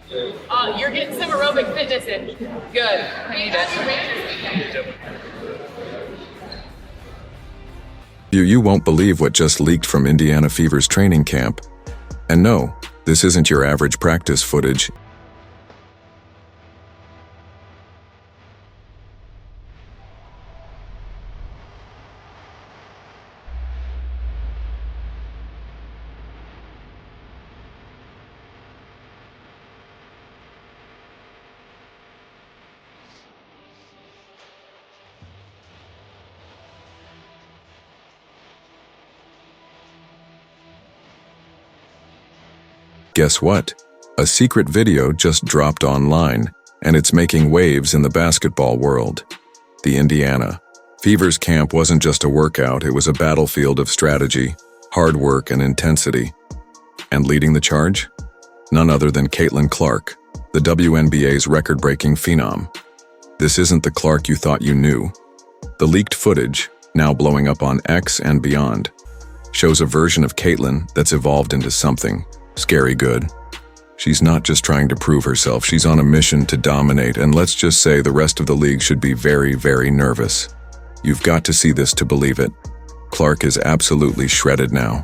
You're getting some aerobic fitness in. Good. I need it. You won't believe what just leaked from Indiana Fever's training camp. And no, this isn't your average practice footage. Guess what? A secret video just dropped online, and it's making waves in the basketball world. The Indiana Fever's camp wasn't just a workout, it was a battlefield of strategy, hard work, and intensity. And leading the charge? None other than Caitlin Clark, the WNBA's record-breaking phenom. This isn't the Clark you thought you knew. The leaked footage, now blowing up on X and beyond, shows a version of Caitlin that's evolved into something scary good. She's not just trying to prove herself, she's on a mission to dominate, and let's just say the rest of the league should be very, very nervous. You've got to see this to believe it. Clark is absolutely shredded now.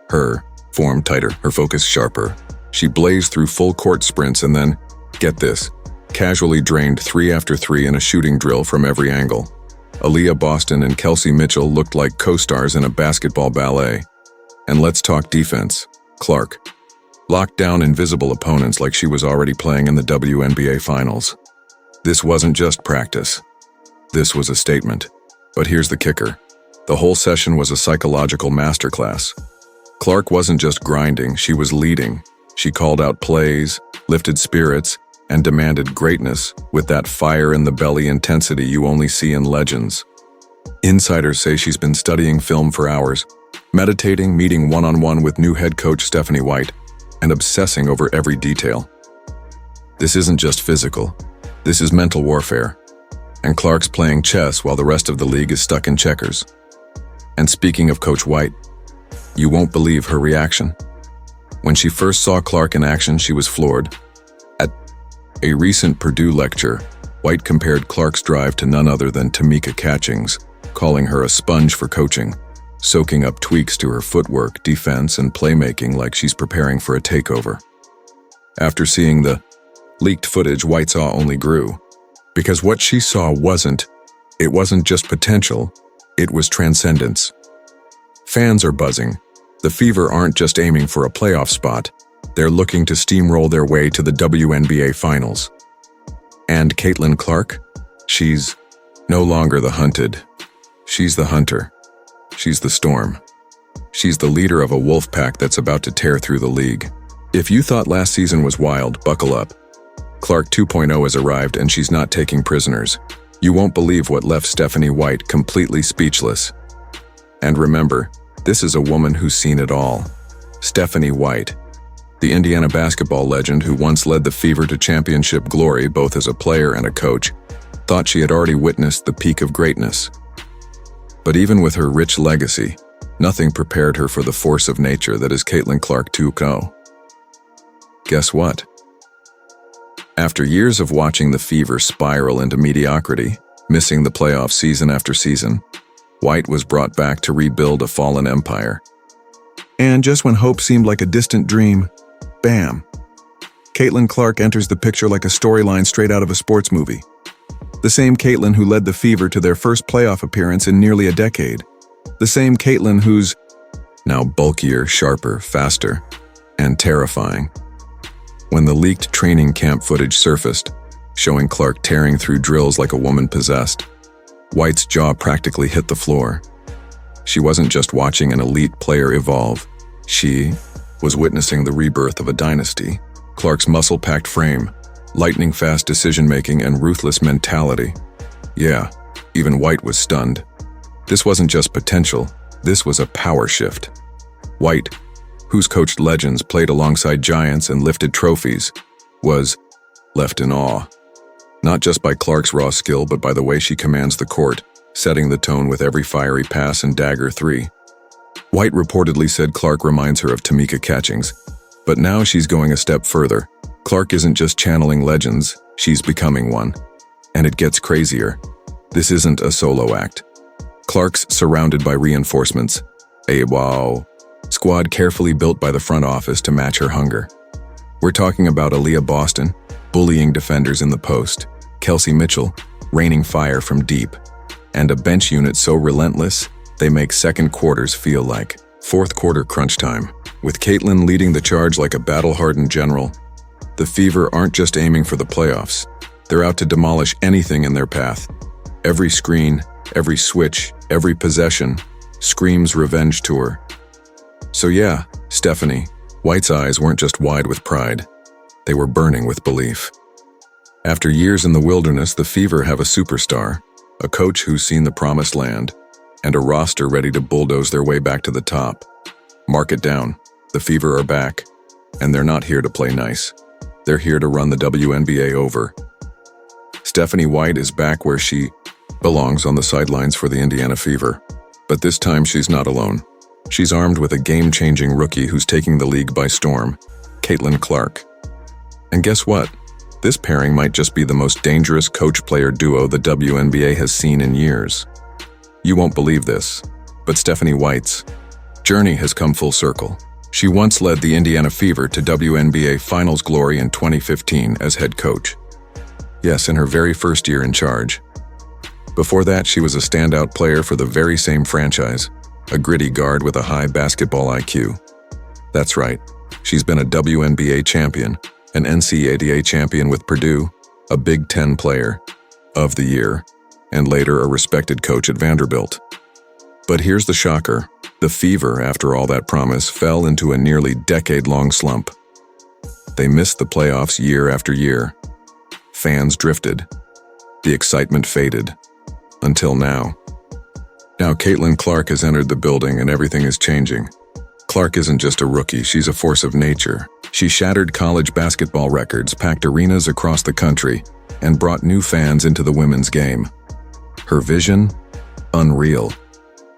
Her form tighter, her focus sharper. She blazed through full court sprints and then, get this, casually drained 3 after 3 in a shooting drill from every angle. Aaliyah Boston and Kelsey Mitchell looked like co-stars in a basketball ballet. And let's talk defense. Clark locked down invisible opponents like she was already playing in the WNBA finals. This wasn't just practice. This was a statement. But here's the kicker. The whole session was a psychological masterclass. Clark wasn't just grinding, she was leading. She called out plays, lifted spirits, and demanded greatness with that fire in the belly intensity you only see in legends. Insiders say she's been studying film for hours, meditating, meeting one-on-one with new head coach Stephanie White, and obsessing over every detail. This isn't just physical, this is mental warfare. And Clark's playing chess while the rest of the league is stuck in checkers. And speaking of Coach White, you won't believe her reaction. When she first saw Clark in action, she was floored. At a recent Purdue lecture, White compared Clark's drive to none other than Tamika Catchings, calling her a sponge for coaching, soaking up tweaks to her footwork, defense, and playmaking like she's preparing for a takeover. After seeing the leaked footage, White's awe only grew. Because what she saw wasn't just potential, it was transcendence. Fans are buzzing. The Fever aren't just aiming for a playoff spot, they're looking to steamroll their way to the WNBA finals. And Caitlin Clark? She's no longer the hunted. She's the hunter. She's the storm. She's the leader of a wolf pack that's about to tear through the league. If you thought last season was wild, buckle up. Clark 2.0 has arrived and she's not taking prisoners. You won't believe what left Stephanie White completely speechless. And remember, this is a woman who's seen it all. Stephanie White, the Indiana basketball legend who once led the Fever to championship glory both as a player and a coach, thought she had already witnessed the peak of greatness. But even with her rich legacy, nothing prepared her for the force of nature that is Caitlin Clark 2.0. Guess what? After years of watching the Fever spiral into mediocrity, missing the playoff season after season, White was brought back to rebuild a fallen empire. And just when hope seemed like a distant dream, bam! Caitlin Clark enters the picture like a storyline straight out of a sports movie. The same Caitlin who led the Fever to their first playoff appearance in nearly a decade. The same Caitlin who's now bulkier, sharper, faster, and terrifying. When the leaked training camp footage surfaced, showing Clark tearing through drills like a woman possessed, White's jaw practically hit the floor. She wasn't just watching an elite player evolve. She was witnessing the rebirth of a dynasty. Clark's muscle-packed frame, lightning-fast decision-making, and ruthless mentality. Yeah, even White was stunned. This wasn't just potential, this was a power shift. White, who's coached legends, played alongside giants, and lifted trophies, was left in awe. Not just by Clark's raw skill, but by the way she commands the court, setting the tone with every fiery pass and dagger three. White reportedly said Clark reminds her of Tamika Catchings, but now she's going a step further. Clark isn't just channeling legends, she's becoming one. And it gets crazier. This isn't a solo act. Clark's surrounded by reinforcements. A squad carefully built by the front office to match her hunger. We're talking about Aaliyah Boston, bullying defenders in the post, Kelsey Mitchell, raining fire from deep, and a bench unit so relentless, they make second quarters feel like fourth quarter crunch time. With Caitlin leading the charge like a battle-hardened general, the Fever aren't just aiming for the playoffs. They're out to demolish anything in their path. Every screen, every switch, every possession screams revenge tour. So yeah, Stephanie, White's eyes weren't just wide with pride. They were burning with belief. After years in the wilderness, the Fever have a superstar, a coach who's seen the promised land, and a roster ready to bulldoze their way back to the top. Mark it down. The Fever are back, and they're not here to play nice. They're here to run the WNBA over. Stephanie White is back where she belongs, on the sidelines for the Indiana Fever. But this time she's not alone. She's armed with a game-changing rookie who's taking the league by storm, Caitlin Clark. And guess what? This pairing might just be the most dangerous coach-player duo the WNBA has seen in years. You won't believe this, but Stephanie White's journey has come full circle. She once led the Indiana Fever to WNBA Finals glory in 2015 as head coach. Yes, in her very first year in charge. Before that, she was a standout player for the very same franchise, a gritty guard with a high basketball IQ. That's right, she's been a WNBA champion, an NCAA champion with Purdue, a Big Ten player of the year, and later a respected coach at Vanderbilt. But here's the shocker. The Fever, after all that promise, fell into a nearly decade-long slump. They missed the playoffs year after year. Fans drifted. The excitement faded. Until now. Now Caitlin Clark has entered the building and everything is changing. Clark isn't just a rookie, she's a force of nature. She shattered college basketball records, packed arenas across the country, and brought new fans into the women's game. Her vision? Unreal.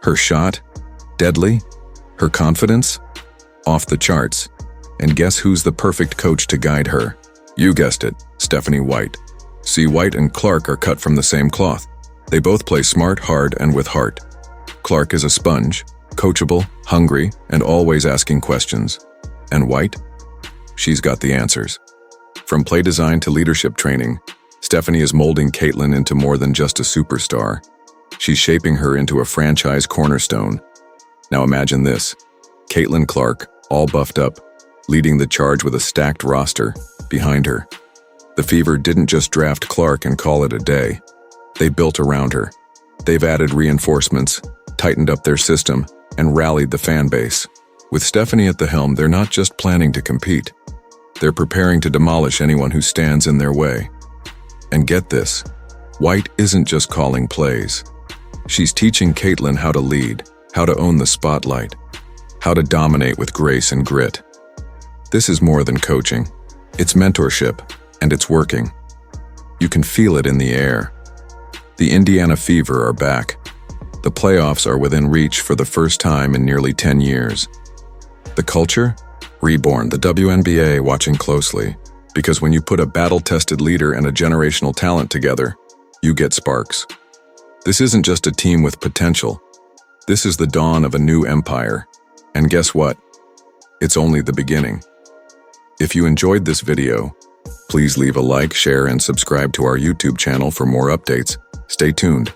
Her shot? Deadly. Her confidence? Off the charts. And guess who's the perfect coach to guide her? You guessed it, Stephanie White. See, White and Clark are cut from the same cloth. They both play smart, hard, and with heart. Clark is a sponge, coachable, hungry, and always asking questions. And White? She's got the answers. From play design to leadership training, Stephanie is molding Caitlin into more than just a superstar. She's shaping her into a franchise cornerstone. Now imagine this. Caitlin Clark, all buffed up, leading the charge with a stacked roster behind her. The Fever didn't just draft Clark and call it a day. They built around her. They've added reinforcements, tightened up their system, and rallied the fan base. With Stephanie at the helm, they're not just planning to compete. They're preparing to demolish anyone who stands in their way. And get this, White isn't just calling plays. She's teaching Caitlin how to lead, how to own the spotlight, how to dominate with grace and grit. This is more than coaching. It's mentorship, and it's working. You can feel it in the air. The Indiana Fever are back. The playoffs are within reach for the first time in nearly 10 years. The culture? Reborn. The WNBA watching closely. Because when you put a battle-tested leader and a generational talent together, you get sparks. This isn't just a team with potential. This is the dawn of a new empire. And guess what? It's only the beginning. If you enjoyed this video, please leave a like, share, and subscribe to our YouTube channel for more updates. Stay tuned.